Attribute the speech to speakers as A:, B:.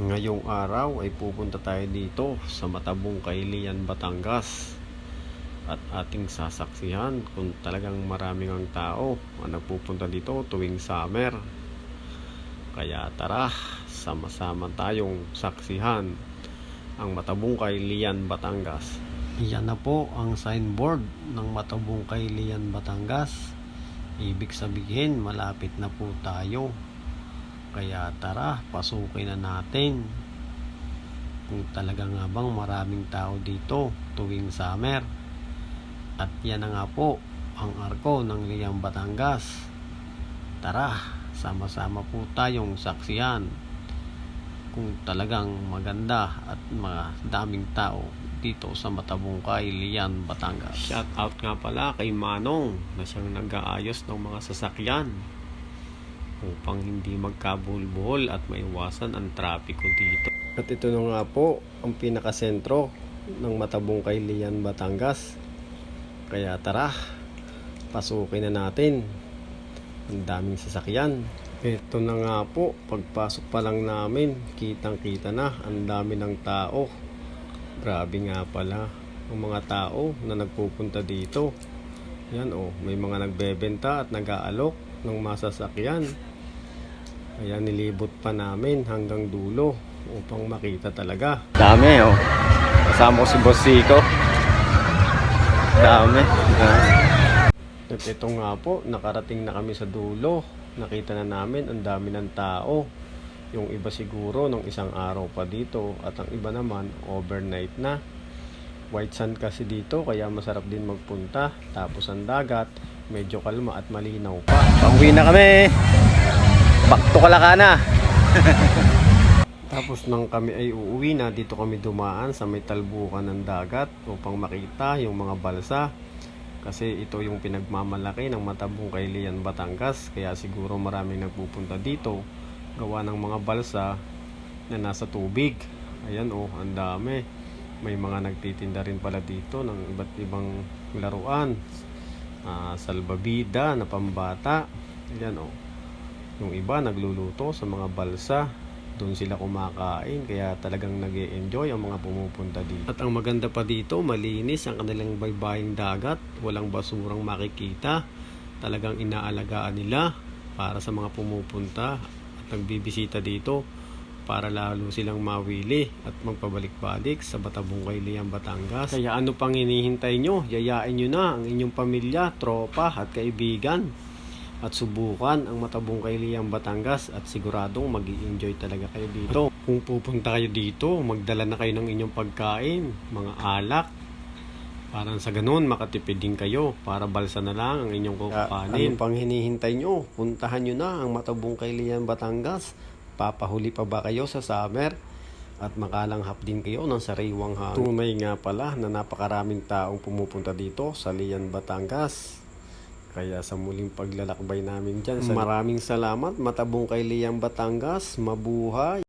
A: Ngayong araw ay pupunta tayo dito sa Matabong, Kailian, Batangas. At ating sasaksihan kung talagang maraming ang tao ang nagpupunta dito tuwing summer. Kaya tara, sama-sama tayong saksihan ang Matabong, Kailian, Batangas. Yan na po ang signboard ng Matabong, Kailian, Batangas. Ibig sabihin malapit na po tayo. Kaya tara, pasukin na natin kung talaga nga bang maraming tao dito tuwing summer. At yan na nga po ang arko ng Liang, Batangas. Tara, sama-sama po tayong saksihan kung talagang maganda at madaming tao dito sa Matabong, Kailian, Batangas. Shout out nga pala kay Manong na siyang nag-aayos ng mga sasakyan upang hindi magkabuhol-buhol at maiwasan ang trapiko dito. At ito na nga po ang pinakasentro ng Matabong, Kailian, Batangas. Kaya tara, pasukin na natin. Ang daming sasakyan. Ito na nga po, pagpasok pa lang namin, kitang-kita na ang dami ng tao. Grabe nga pala ang mga tao na nagpupunta dito. Yan may mga nagbebenta at nag-aalok ng masasakyan. Kaya nilibot pa namin hanggang dulo upang makita talaga. Dami kasama ko si Boss Zico. Dami. At ito nga po, nakarating na kami sa dulo. Nakita na namin ang dami ng tao. Yung iba siguro nung isang araw pa dito at ang iba naman overnight na. White sand kasi dito kaya masarap din magpunta. Tapos ang dagat medyo kalma at malinaw pa. Pauwi na kami. Back to Kalakana. Tapos nang kami ay uuwi na, dito kami dumaan sa may talbukan ng dagat upang makita yung mga balsa. Kasi ito yung pinagmamalaki ng Matabong, Kailian, Batangas. Kaya siguro maraming nagpupunta dito gawa ng mga balsa na nasa tubig. Ayan ang dami. May mga nagtitinda rin pala dito ng iba't ibang laruan. Salbabida na pambata. Ayan yung iba nagluluto sa mga balsa. Doon sila kumakain. Kaya talagang nag-e-enjoy ang mga pumupunta dito. At ang maganda pa dito, malinis ang kanilang baybaying dagat. Walang basurang makikita. Talagang inaalagaan nila para sa mga pumupunta at nagbibisita dito, para lalo silang mawili at magpabalik-balik sa Matabong, Kailian, Batangas. Kaya ano pang hinihintay nyo? Yayain nyo na ang inyong pamilya, tropa at kaibigan at subukan ang Matabong, Kailian, Batangas at siguradong mag-i-enjoy talaga kayo dito. Kung pupunta kayo dito, magdala na kayo ng inyong pagkain, mga alak, para sa ganun makatipid din kayo, para balsa na lang ang inyong kukukanin. Ano pang hinihintay nyo? Puntahan nyo na ang Matabong, Kailian, Batangas. Papahuli pa ba kayo sa summer? At makalanghap din kayo ng sariwang hangin. Tunay nga pala na napakaraming taong pumupunta dito sa Lian, Batangas. Kaya sa muling paglalakbay namin dyan, maraming salamat Matabong, Kailian, Batangas. Mabuhay!